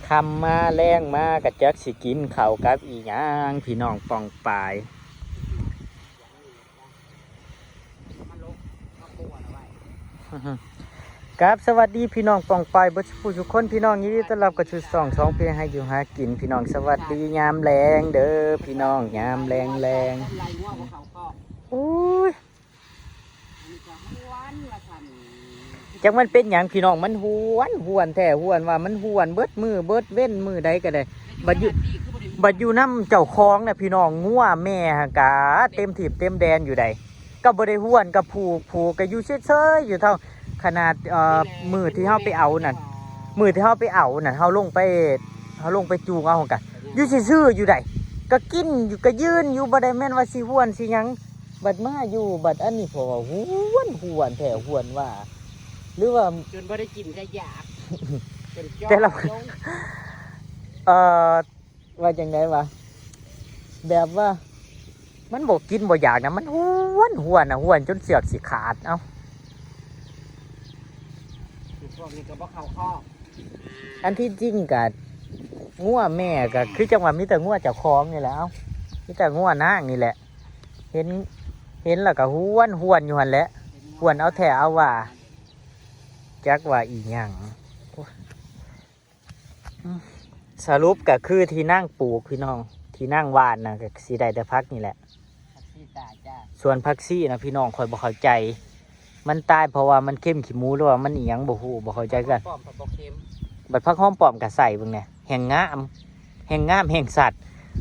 คำมาแรงมากระจักสิกินข้าวกับอีหยังพี่น้องปองปายครับสวัสดีพี่น้องปองปายบุษผู้ทุกคนพี่น้องยินดีต้อนรับกับชุด2เพลงให้อยู่หากินพี่น้องสวัสดียามแรงเด้อพี่น้องยามแรงอุ้ยจังมันเป็นอย่างพี่น้องมันหวนแท้หวนว่ามันหวนเบิดมือเบิดเว้นมือใดก็ได้บัดอยู่น้ำเจ้าคลองน่ะพี่น้องงัวแม่กะเต็มถีบเต็มแดนอยู่ใดก็บ่ได้หวนกับผูกก็อยู่เฉยๆอยู่เท่าขนาดมือที่เฮาไปเอานั่นมือที่เฮาไปเอานั่นเฮาลงไปจูงเอากันอยู่ซื่อๆอยู่ใดก็กินอยู่ก็ยืนอยู่บ่ได้แม่นว่าสิหวนสิหยังบัดมาอยู่บัดอันนี้พอหวนแท้หวนว่าหรือว่าจนบ่ได้กินก็อยากแต่เราว่าจังได๋วะแบบว่ามันบ่กินบ่อยากนะมันหวนน่ะหวนจนเสือกสิขาดเอ้าพวกนี้ก็บ่เข้าคอกอันที่จริงก็งัวแม่ก็คือจังหวะมีแต่งัวเจ้าของนี่แหละเอ้ามีแต่งัวนางนี่แหละเห็นแล้วก็หวนอยู่หั่นแหละหวนเอาแท้เอาว่าจักว่าอีหยังสรุปก็คือที่นั่งปลูกพี่น้องที่นั่งหว่านนะก็สีได้แต่พักนี่แหละส่วนพักซี่นะพี่น้องคอยบอกเข้าใจมันตายเพราะว่ามันเข้มขี้หมูหรือว่ามันอีหยังบ่ฮู้บ่เข้าใจกันบัดพักห้อมปอมก็ใส่เบิ่งเนี่ยแห่งงามแห่งสัตว์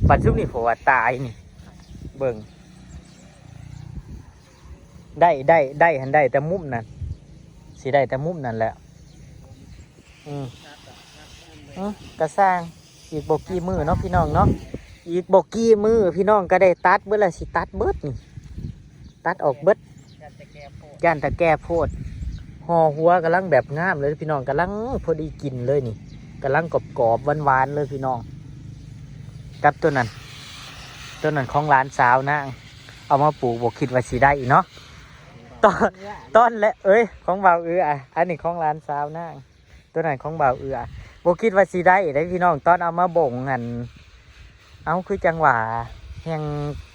ปัจจุบันนี่เพราะว่าตายนี่เบิ่งได้หันได้แต่มุมนั้นสิได้แต่มุมนั่นแหละกระสร้างอีกโบกี้มือเนาะพี่น้องเนาะอีกโบกี้มือพี่น้องก็ได้ตัดเบิดละสิตัดเบิดนี่ตัดออกเบิดย่านตะแก่โพดห่อหัวกำลังแบบงามเลยพี่น้องกำลังพอดีกินเลยนี่กำลังกรอบหวานเลยพี่น้องกับตัวนั้นของร้านสาวนางเอามาปลูกบอกคิดว่าสิได้อีกเนาะต้นและของเบาอันนี้ของร้านสาวนางตัวนั้นของเบาบ่คิดว่าสิได้พี่น้องตอนเอามาบ่งหันเอาคือจังหวะแหง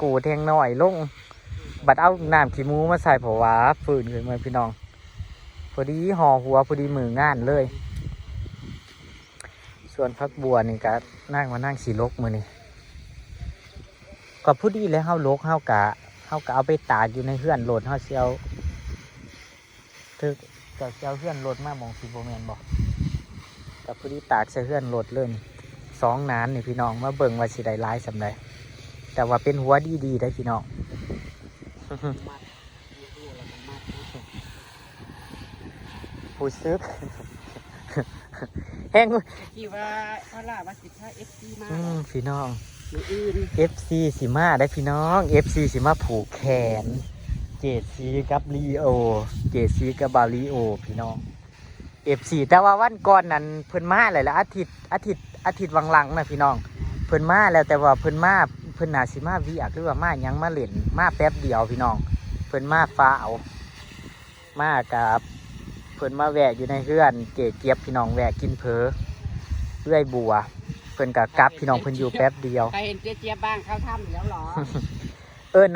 กูแทงหน่อยลงบัดเอาน้ำขี้มูมาใส่เพราะว่าฝืนขึ้นมาพี่น้องพอดีห่อหัวพอดีมืองานเลยส่วนพักบัวนี่ก็นั่งสีลกมือนี่ก็พูดดีแล้วเฮาลกเฮากะเอาไปตากอยู่ในเฮือนโหลดเฮาเชียวถึกก็เชียวเฮือนโหลดมามองสีโบแมนบอกกับพอดีตากใส่เฮือนโหลดเลย2 นานนี่พี่น้องมาเบิ่งว่าสิได้หลายสำใดแต่ว่าเป็นหัวดีได้พี่น้องผู้ซึกแห้งที่ว่าพระราชสิทธา FC มาพี่น้อง FC สิมาได้พี่น้อง FC สิมาผูกแขนเจดซีกับลีโอเจดซีกับบาลีโอพี่น้องFC แต่ว่าวันก่อนนั้นเพิ่นมาเลยละอาทิตย์วังหลังนะพี่น้องเพิ่นมาแล้วแต่ว่าเพิ่นน่าสิมาวิหรือว่ามายังมาเล่นมาแป๊บเดียวพี่น้องเพิ่นมาฟ้าเอามากับเพิ่นมาแวะอยู่ในเฮือนเจี๊ยบพี่น้องแวะกินเผลอเรื่อยบัวเพิ่นกับกับพี่น้องเพิ่นอยู่แป๊บเดียวใครเห็นเจี๊ยบบ้างเขาทำแล้วหรอ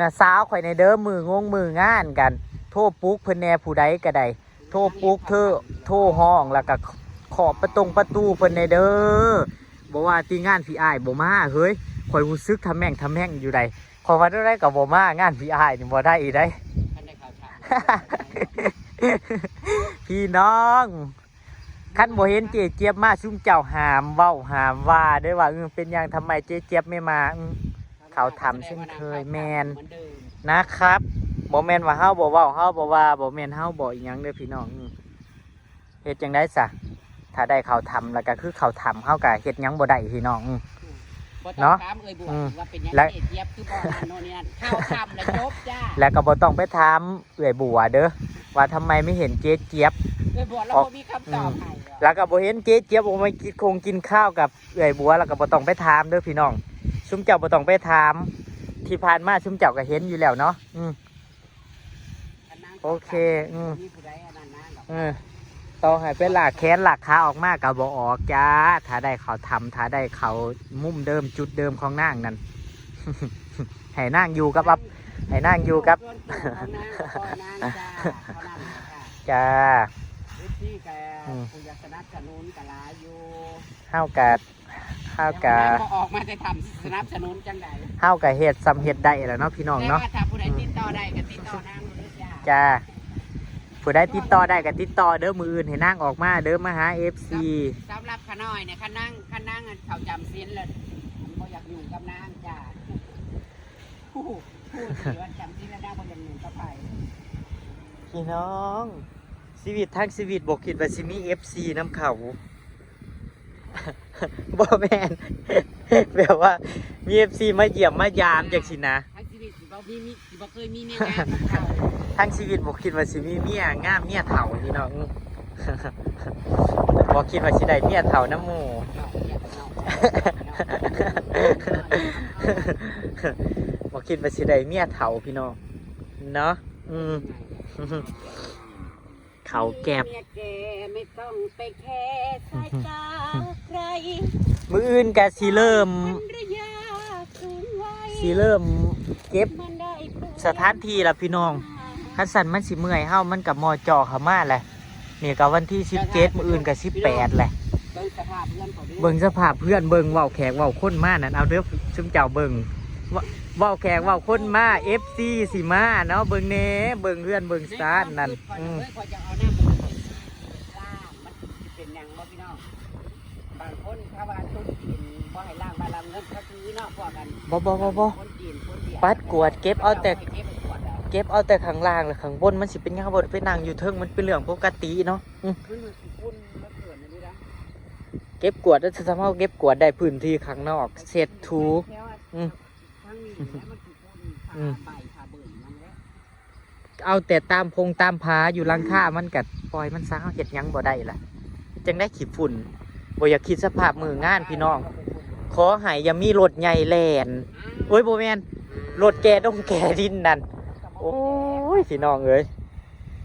น่ะสาวข่อยในเด้อมืองานกันโทรปลุกเพิ่นแน่ผู้ใดก็ได้โทรปลุกเธอโทรห้องแล้วก็ขอบประตูเพิ่นในเด้อบอกว่าตีงานพี่อ้ายบ่มาเฮ้ยข่อยรู้สึกทำแม่งอยู่ใดข่อยว่าได้ก็บ่มางานพี่อ้ายนี่บ่ได้อีได้พี่น้องคันบ่เห็นเจี๊ยบมาซุ่มเจ้าหามเว้าหามว่าด้วยว่าเป็นอย่างทำไมเจี๊ยบไม่มาเขาทำเช่นเคยแมนนะครับบ่แมนว่าเฮาบ่เว้าเฮาบ่ว่าบ่แมนเฮาบ่อีหยังเด้อพี่น้องเฮ็ดจังได๋ซะถ้าได้เขาทำแล้วก็คือเขาทำเฮาก็เฮ็ดหยังบ่ได้พี่น้องเนาะและเจี๊ยบคือบ่นั่นโน่นนี่นั่นเข้าทำแล้วจบจ้าแล้วก็บ่ต้องไปถามเอื้อยบัวเด้อว่าทำไมไม่เห็นเจี๊ยบออกมีคำตอบให้แล้วก็บ่เห็นเจี๊ยบออกมากินข้าวกับเอื้อยบัวแล้วก็บ่ต้องไปถามเด้อพี่น้องซุมเจ้าบ่ต้องไปถามที่ผ่านมาซุมเจ้าก็เห็นอยู่แล้วเนาะโอเค ต่อให้เป็นหลักแขนหลักขาออกมากกับบออกจ้าถ้าได้เขาทำถ้าได้เขามุมเดิมจุดเดิมของนางนั่น ให้นางอยู่กับอับให้นางอยู่กับ ส่วนตัวของนางก็นางจ้าเขานั่นค่ะ จ้า วิธีแกผู้อยากสนับสนุนกะหลายอยู่ ห้าวกะห้าวกะ แต่ว่านางบ่ออกมาจะทำสนับสนุนจังใด ห้าวกะเฮ็ดซ้ำเฮ็ดได้แหล้วเนาะพี่น้อง แต่ เนาะ ว่าถ้าผู้ใดติดต่อได้ก็ติดต่อนางเลยจ้า จ้าผู้ได้ติดต่อได้ก็ติดต่อเด้อมืออื่นให้นางออกมาเด้อมาหา FC สำหรับขาน้อยเนี่ยขานั่งเขาจำศีลเลยบ่อยากอยู่กับนางจ้าผู้ที่ว่าจำศีลแล้วนางบ่อยากอยู่กับไผ พี่น้องชีวิตทั้งชีวิตบอกคิดว่าสิมี FC น้ำเขา บ่แม่น แบบว่ามี FC มาเยี่ยมมายามจังสินะ ทั้งชีวิตสิบ่เคยมีเมียงามกับเขา ทั้งชีวิตบอกคิดว่าสิมีเมียงามเมียเฒ่าพี่น้อง บอกคิดว่าสิได้เมียเฒ่าน้ำหมู่ บอกคิดว่าสิได้เมียเฒ่าพี่น้องเนาะเขาแก็บ เมียแก่ไม่ต้องไปแค่สายตาใคร มืออื่นกะสิเริ่ม ภรรยาสูงวัย สิเริ่มเก็บ มันได้ปลูก สถานที่ละพี่น้องคันสันมันสิเมื่อยเฮามันกับมอจอเข้ามาแหละนี่กับวันที่17มื้ออื่นกับ18แหละ เบิ่งสภาพเพื่อนเขาดิ เบิ่งสภาพเพื่อนเบิ่งเว้าแขกเว้าคนมานั่นเอาเด้อซุมเจ้าเบิ่งเว้าแขกเว้าคนมา FC สิมาเนาะเบิ่งแหน่เบิ่งเพื่อนเบิ่งซานนั่น เฮ้ยพอจะเอาน้ำมันล่างมันสิเป็นหยังบ่พี่น้องบางคนถ้าว่าตุ้นกินบ่ให้ล่างบาลังเงินเขาซื้อเนาะพวกกัน บ่ คนจีนคนเดียว ปัดกวาดเก็บเอาแต่ เก็บกวาดเอา เก็บเอาแต่ข้างล่างแล้วข้างบนมันสิเป็นหยังบ่ได้ไปนั่งอยู่เทิงมันเป็นเรื่องปกติเนาะ คือมันสิพุ่นมาเกิดอันนี้นะ เก็บกวาดแล้วจะทำให้เก็บกวาดได้พื้นที่ข้างนอกเสร็จถู อืม ทั้งนี้แล้วมันสิพุ่นผ่าใบผ่าเบิ่งมันแล้ว เอาแต่ตามพงตามผาอยู่หลังคามันกัดปล่อยมันซะเฮาเฮ็ดหยังบ่ได้ล่ะจังได้ขี้ฝุ่นบ่อยากคิดสภาพมืองานพี่น้อง ขอให้อย่ามีรถใหญ่แล่นโอ้ยบ่แม่นรถแก่ดงแก่ดินนั่นโอ้ยพี่น้องเอ้ย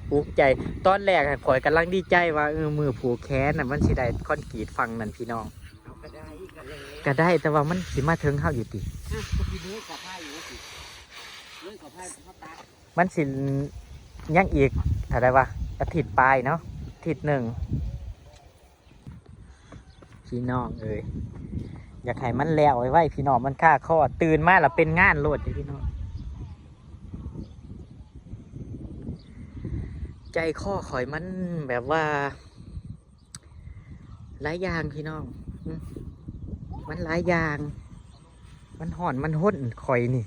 ภูมิใจตอนแรกอะข่อยกำลังดีใจว่ามือผูกแขนน่ะมันสิได้คอนกรีตฟังนั่นพี่น้อง เอาก็ได้ก็เลย ก็ได้แต่ว่ามันสิมาถึงเฮาอยู่ติ อ่ะก็พี่เลือกกับไพ่อยู่สิเลือกกับไพ่เขาตัด มันสิยังอีกอะไรวะอาทิตย์ปลายเนาะอาทิตย์หนึ่งพี่น้องเอ้ยอยากให้มันแล้วไว้พี่น้องมันค่าข้อตื่นมาแล้วเป็นงานโลดเลยพี่น้องใจข้อข่อยมันแบบว่าหลายอย่างพี่น้องมันหลายอย่างมันห่อนมันห้นข่อยนี่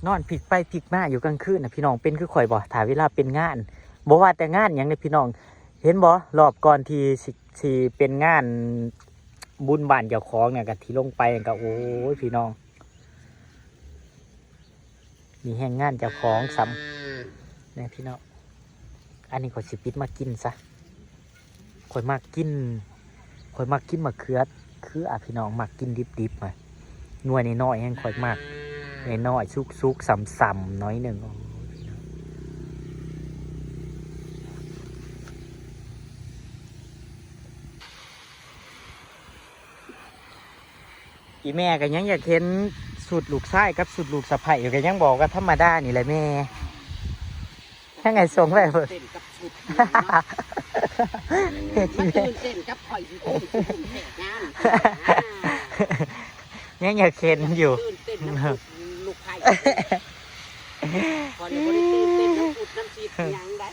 นอนพลิกไปพลิกมาอยู่กลางคืนนะพี่น้องเป็นคือข่อยบ่ถ่ายเวลาเป็นงานบ่ว่าแต่งานอย่างนี้พี่น้อง เห็นบ่รอบก่อนที่สิเป็นงานบุญบ้านเจ้าของเนี่ยก็ที่ลงไปก็โอ้ยพี่น้องมีแห่งงานเจ้าของซ้ำเนี่ยพี่น้องอันนี้ข่อยสิปิดมากินซะข่อยมากกินมะเขือคือพี่น้องมักกินดิบๆมาหน่วยน้อยๆแห่งข่อยมาก น้อยๆซุกๆส่ำๆน้อยหนึ่งอีแม่ก็ยังอยากเห็นสุดลูกชายกับสุดลูกสะใภ้อยู่ก็ยังบอกว่าธรรมดานี่แหละแม่ยังไงส่งไปเพิ่น เต้นกับชุดมันตื่นเต้นกับข่อยสิตื่นเต้นงาน ยังอยากเห็นอยู่ ตื่นเต้นน้ำปุดลูกไผ่พอเดี๋ยวบ่ได้ตื่นเต้นน้ำปุดน้ำชีดหยังได้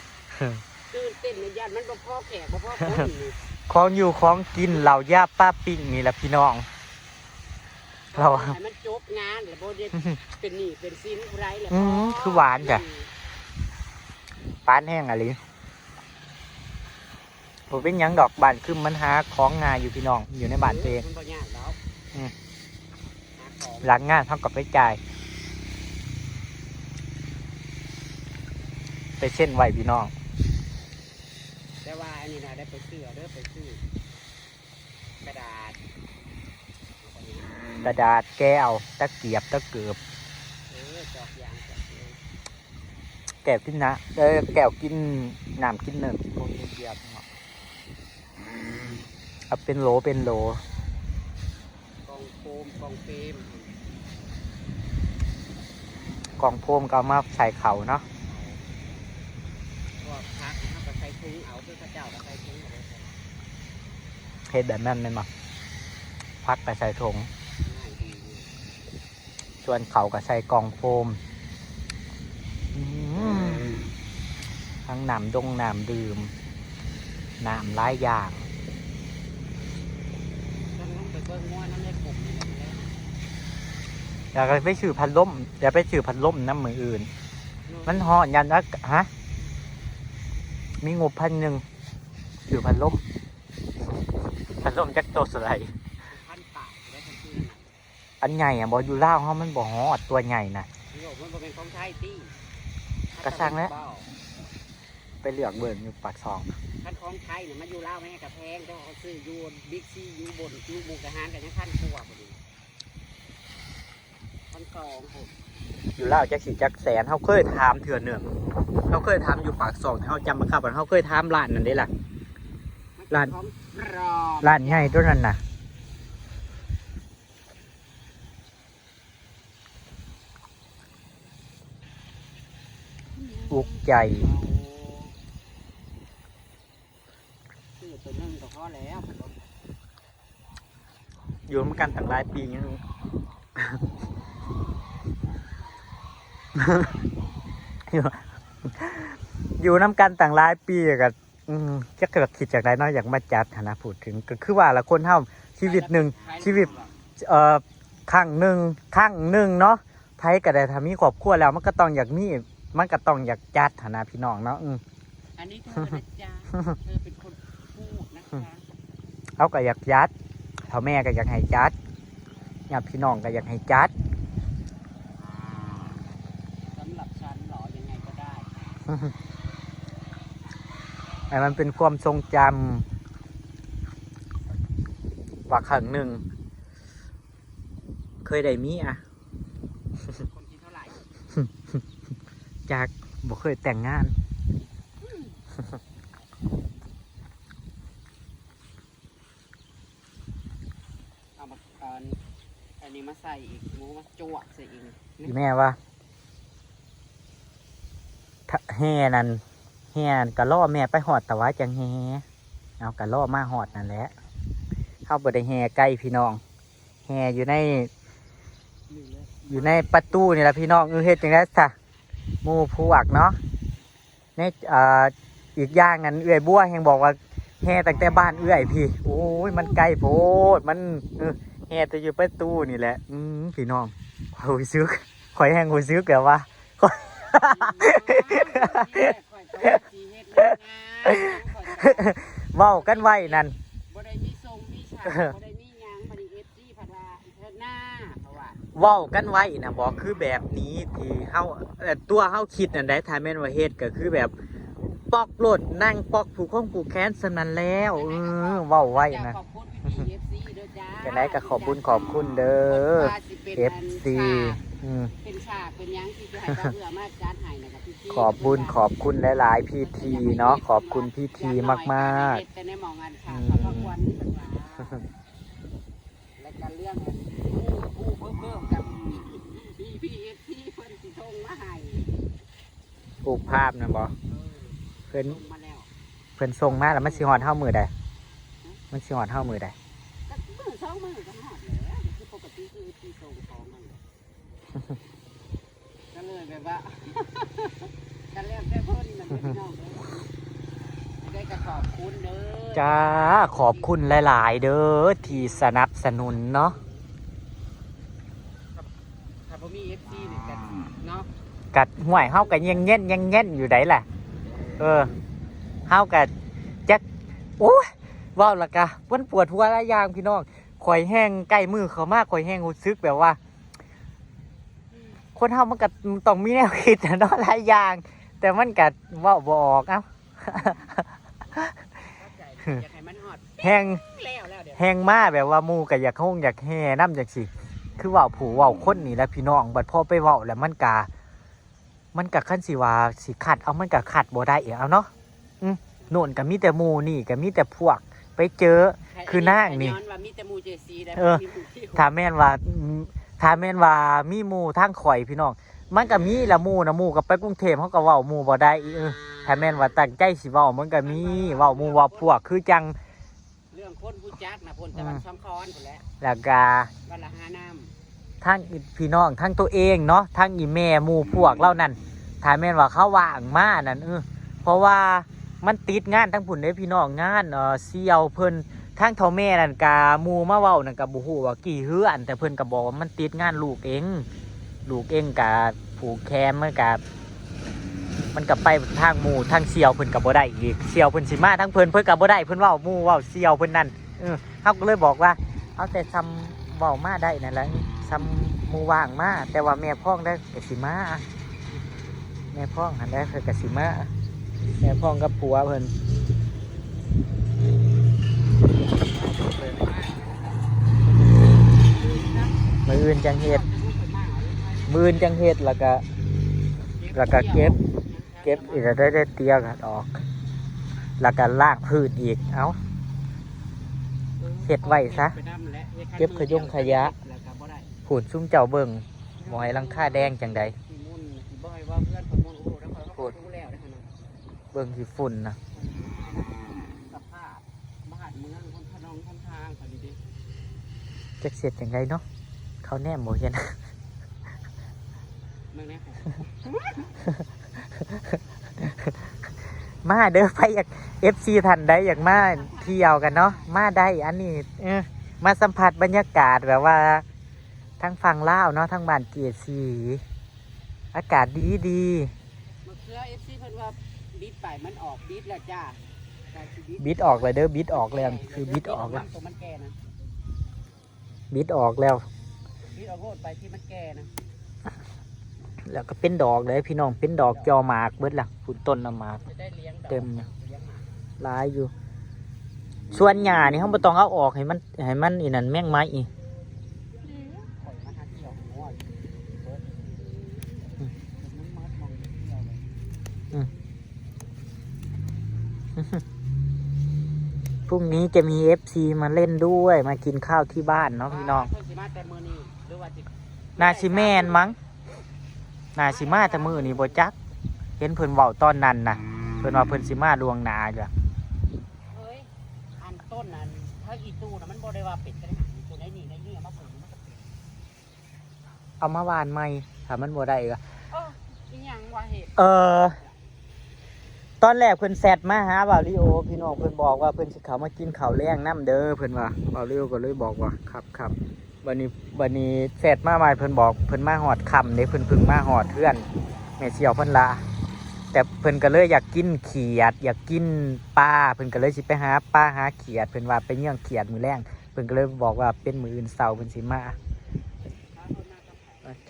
ตื่นเต้นในย่านมันบ่พอแขกบ่พอคนนี่ ของอยู่ของกินเหล่าย่าป้าปิ้งนี่แหละพี่น้อง เรา ให้มันจบงานแล้วบ่ได้เป็นหนี้เป็นสินผู้ใดแล้ว คือหวานจ้ะปานแห้งอะไรผมเป็นหยังดอกบานคือมันหาของงานอยู่พี่น้องอยู่ในบ้านตัวเอง มันบ่ยากแล้ว หลังงานเท่ากับไปจ่ายไปเส้นไหวพี่น้อง แต่ว่าอันนี้นะได้ไปซื้อเด้อไปซื้อกระดาษ กระดาษแก้วตะเกียบตะเกือบ จอกยางจอกเลย แก้วกินนะแก้วกินน้ำกินเนื้อกินพวกนี้เดียบเนาะ เอาเป็นโหลเป็นโหล กองโฟมกองเฟรม กล่องโฟมก็เอามาใส่เข่าเนาะ พวกพักเขาก็ใส่ถุงเอาคือข้าเจ้าก็ใส่ถุงเอาไว้ใส่ เฮ็ดแบบนั้นแม่นบ่พักไปใส่ถุง ง่ายดี ส่วนเข่าก็ใส่กล่องโฟมทั้งน้ำดงน้ำดื่มน้ำหลายอย่าง ต้องไปเบิ่งง้อน้ำในกลุ่มนี่แหละแม่ อยากไปชื่อพัดลมอย่าไปชื่อพัดลมน้ำมืออื่น มันห่อยันนะฮะมีงบ1,000ชื่อพัดลมจักโตสไลด์ พันปากได้ทันทีนั่นน่ะ อันใหญ่อะบออยู่ล่าวเขามันบ่ฮอดตัวใหญ่นะ นี่บอกมันบ่เป็นของไทยตี้ กระซังแล้ว เบา ไปเลือกเบิ่งอยู่ปากซอง คันของไทยเนี่ยมันอยู่ลาวแม่กับแพงแต่ว่าเขาซื้ออยู่บิ๊กซีอยู่บนอยู่มุกดาหารกันยังขั้นกลัวพอดีขั้นสองผม อยู่ล่าวจักสิจักแสนเขาเคยถามเถื่อหนึ่งเขาเคยถามอยู่ปากซองเขาจำมาครับว่าเขาเคยถามร้านนั่นได้ล่ะ ร้าน ของปลอม ร้านใหญ่ตัวนั้นน่ะอุกใจ ซื้อตัวนึงก็พอแล้วพัดลม อยู่ร่วมกันตั้งหลายปียัง อยู่น้ำกันต่างหลายปีกับจะเกิดคิดจากใดเนาะอยากมาจัดฐานะพูดถึงก็คือว่าละคนเท่าชีวิตหนึ่งชีวิตครั้งหนึ่งเนาะไผก็ได้ทำมีครอบครัวแล้วมันก็ต้องอยากมีมันก็ต้องอยากจัดฐานะพี่น้องเนาะอันนี้เธอนะจ๊ะเธอเป็นคนพูดนะคะ เขาก็อยากจัดพ่อแม่ก็อยากให้จัดญาติพี่น้องก็อยากให้จัด สำหรับฉันหรอยังไงก็ได้ ไอ้มันเป็นความทรงจำว่าครั้งหนึ่งเคยได้มีอะ คนที่เท่าไหร่ จากบ่เคยแต่งงาน เอามาอันนี้มาใส่อีกหมูมาจวกใส่อีก พี่แม่ว่าถ้าแห่นั่นก็ล่อแม่ไปหอดแต่ว่าจังแห่เอาก็ล่อมาหอดนั่นแหละเข้าบ่ได้แห่ใกล้พี่น้องแห่อยู่ในประตูนี่แหละพี่น้องเฮ็ดจังได๋ซะหมู่พวกเนาะในอีกอย่างนั้นเอื้อยบัวแห่งบอกว่าแห่ตั้งแต่บ้านเอื้อยพี่โอ้ยมันไกลโพดมันแห่แต่อยู่ประตูนี่แหละพี่น้องข่อยซื้อข่อยแห่งข่อยซื้อแบบว่า เว้ากันไว้นั่น บ่ได้มีทรงมีฉากบ่ได้มีหยังบ่ได้เอฟซีผัดว่าเธอหน้าเพราะว่า เว้ากันไว้นะบอกคือแบบนี้ที่เฮาตัวเฮาคิดนั่นได้ถ้าแม่นว่าเฮ็ดก็คือแบบปอกโลดนั่งปอกผูกข้องผูกแขนสนั่นแล้วเว้าไว้นะ ขอบคุณพี่เอฟซีด้วยจ้า จะได้ก็ขอบคุณเด้อ FC เป็นฉากเป็นหยังที่จะให้เราเบื่อมากจานให้นะครับพี่ ขอบคุณหลายๆพี่ทีเนาะขอบคุณพี่ทีมากๆ แต่ในหมองงานค่ะเขาก็ควรที่จะว่าและการเรื่องผู้เพิ่มกับพี่เอฟซีเพิ่นสิทงมาให้ ปลูกภาพนะบอเพิ่น ส่งมาแล้ว เพิ่นส่งมาแล้วมันสิฮอดเท่ามือใดมันสิฮอดเท่ามือใด ก็มือสองมือก็หอดแล้วคือปกติคือที่ส่งของมันก็เลยแบบว่ากันเรียกได้เพิ่นมันไม่น้องเลยได้ก็ขอบคุณเด้อ จ้าขอบคุณหลายๆเด้อที่สนับสนุนเนาะ ถ้าบ่มีเอฟซีเนี่ยกันเนาะ กัดห่วยเฮากันยังเงี้ยอยู่ไดล่ะเฮากัดจักโอ้ยว้าวละกะเพิ่นปวดหัวหลายอย่างพี่น้องข่อยแห้งใกล้มือเขามากข่อยแห้งรู้สึกแบบว่า คนเฮามันก็ต้องมีแนวคิดนะเนาะหลายอย่าง แต่มันก็เว้าบ่ออกเอ้า อยากให้มันฮอด แห้ง แล้วเดี๋ยว แห้งมาแบบว่าหมู่ก็อยากแห่นำจังซี่คือเว้าผู้เว้าคนนี่แหละพี่น้องบัดพอไปเว้าแล้วมันก็คันสิว่าสิขัดเอามันก็ขัดบ่ได้เอาเนาะโน่นก็มีแต่หมู่นี่ก็มีแต่พวกไปเจอ คือนางนี่ ย้อนว่ามีแต่หมู่เจซีได้ เออ มีหมู่ที่ ถ้าแม่นว่ามีหมู่ทางข่อยพี่น้องมันก็มีละหมู่นะหมู่ก็ไปกรุงเทพเขาก็เว้าหมู่บ่ได้ถ้าแม่นว่าตั้งใจสิเว้ามันก็มีเว้าหมู่เว้าพวกคือจัง เรื่องคนผู้จักนะพลตะวันซ้ำคอนพุ่นแหละ แล้วก็ วันละ5น้ำ ทั้งพี่น้องทั้งตัวเองเนาะทั้งอีแม่หมู่พวกเล่านั่นถ้าแม่นว่าเขาว่างมานั่นเพราะว่ามันติดงานทั้งผุนเด้พี่น้องงานเสี่ยวเพิ่นทั้งเท่าแม่นั่นกะหมู่มาเว้านั่นกะบ่ฮู้ว่ากี่เฮือนแต่เพิ่นก็บอกว่ามันติดงานลูกเองกะผูกแขนมันก็ไปทางหมู่ทางเสี่ยวเพิ่นก็บ่ได้อีกเสี่ยวเพิ่นสิมาทั้งเพิ่นก็บ่ได้เพิ่นเว้าหมู่เว้าเสี่ยวเพิ่นนั่นเฮาก็เลยบอกว่าเอาแต่ซ้ำเว้ามาได้นั่นแหละซ้ำหมู่ว่างมาแต่ว่าแม่พ้องได้ก็สิมาแม่พ้องหันได้เพิ่นก็สิมาแม่พ้องกับผัวเพิ่นมื้ออื่นจังเฮ็ดแล้วก็เก็บอีกได้เตียกันออกแล้วก็ลากพืชอีกเอ้าเฮ็ดไว้ซะเก็บขยะผุนซุ้มเจ้าเบิ่งหมอยลังค่าแดงจังใดพูดเบิ่งที่ฝุ่นนะ สภาพบ้านเมืองคนถนนคนทางพอดีดิ จะเสร็จจังไดเนาะเขาแนมบ่เห็น เมืองนี้ มาเด้อไปอยาก FC ทันได้อยากมาเที่ยวกันเนาะมาได้อันนี้มาสัมผัสบรรยากาศแบบว่าทั้งฝั่งลาวเนาะทั้งบ้านเกียรติศรีอากาศดี เมื่อคืนFC เพิ่นว่าบิดไปมันออกบิดแล้วจ้า บิดออกเลยเด้อบิดออกแล้วคือบิดออกแล้ว ตัวมันแก่นะ บิดออกแล้ว บิดออกโลดไปที่มันแก่นะ แล้วก็เป็นดอกเลยพี่น้องเป็นดอกจอหมากเบิดล่ะฝุ่นต้นน้ำหมาก จะได้เลี้ยงดอก เต็มเนี่ย เลี้ยงหมา หลายอยู่ส่วนหญ้านี่เขาบ่ต้องเอาออกให้มันอีนั่นแม่งไม้อีก ปล่อยมันหาเกี่ยวหัวเบิดมันมัดมองเกี่ยวเลย พรุ่งนี้จะมี FC มาเล่นด้วยมากินข้าวที่บ้านเนาะพี่น้อง เพิ่นสิมาแต่มื้อนี้หรือว่าสิ นาชิแมนมั้งนาชิมาแต่มือนี่บ่จักเห็นเพิ่นเว้าตอนนั้นนะเพิ่นว่าเพิ่นสิมาลวงหนาจ้ะ เฮ้ยอันต้นนั้นถ้าอีตู้น่ะมันบ่ได้ว่าเป็ดกันหาตัวไหนนี่ในนี่เอามาปลูกมันก็เป็ด เอามาหวานใหม่ถ้ามันบ่ได้ก็ อีหยังว่าเหตุ ตอนแรกเพิ่นแซดมาหาบ่าวลิโอพี่น้องเพิ่นบอกว่าเพิ่นสิเข้ามากินข้าวแลงน้ำเด้อเพิ่นว่าบ่าวลิโอก็เลยบอกว่าครับบัดนี้แซดมาใหม่เพิ่นบอกเพิ่นมาฮอดค่ำเด้เพิ่นเพิ่งมาฮอดเพื่อนแม่เสี่ยวเพิ่นลาแต่เพิ่นก็เลยอยากกินเขียดอยากกินปลาเพิ่นก็เลยสิไปหาปลาหาเขียดเพิ่นว่าไปเยี่ยงเขียดมื้อแรงเพิ่นก็เลยบอกว่าเป็นมื้ออื่นเช้าเพิ่นสิมา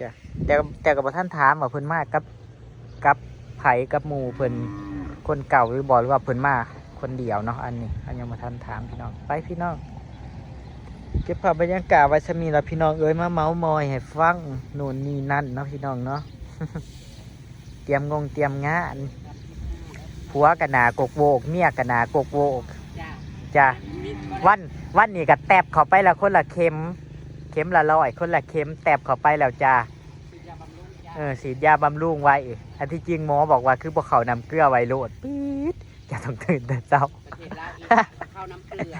จ้ะแต่ก็บ่ทันถามว่าเพิ่นมากับไผกับหมู่เพิ่นคนเก่าหรือบ่หรือว่าเพิ่นมาคนเดียวเนาะอันยังบ่ทันถามพี่น้องไปพี่น้องเก็บภาพบรรยากาศไว้ซะมีแล้วพี่น้องเอ้ยมาเม้ามอยให้ฟังโน่นนี่นั่นเนาะพี่น้องเนาะ เตรียมงานผัวกะหนากกโวกเมียกะหนากกโวก จ้า จ้ะ มิดบ่ได้ วันนี้ก็แตบเข้าไปแล้วคนละเข็มละ100คนละเข็มแตบเข้าไปแล้วจ้า ฉีดยาบำรุงจ้า ฉีดยาบำรุงไว้อันที่จริงหมอบอกว่าคือพวกเขานำเกลือไว้โลดปี๊ดอย่าต้องตื่นแต่เช้า ประเทศลาวอีกเข้าน้ำเกลือ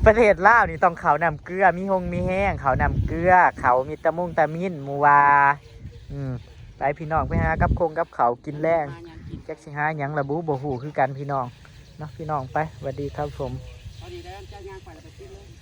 ประเทศลาวนี่ต้องเขานำเกลือมีหงมีแห้งเขานำเกลือเขามีตะมุงตะมินหมูวาไปพี่น้องไปหากับเขากินแรงแจ็คสิหาหยังระบุบ่ฮู้คือกันพี่น้องเนาะพี่น้องไปสวัสดีครับผม พอดีแล้วจ้างงานไปแล้วไปกินเลย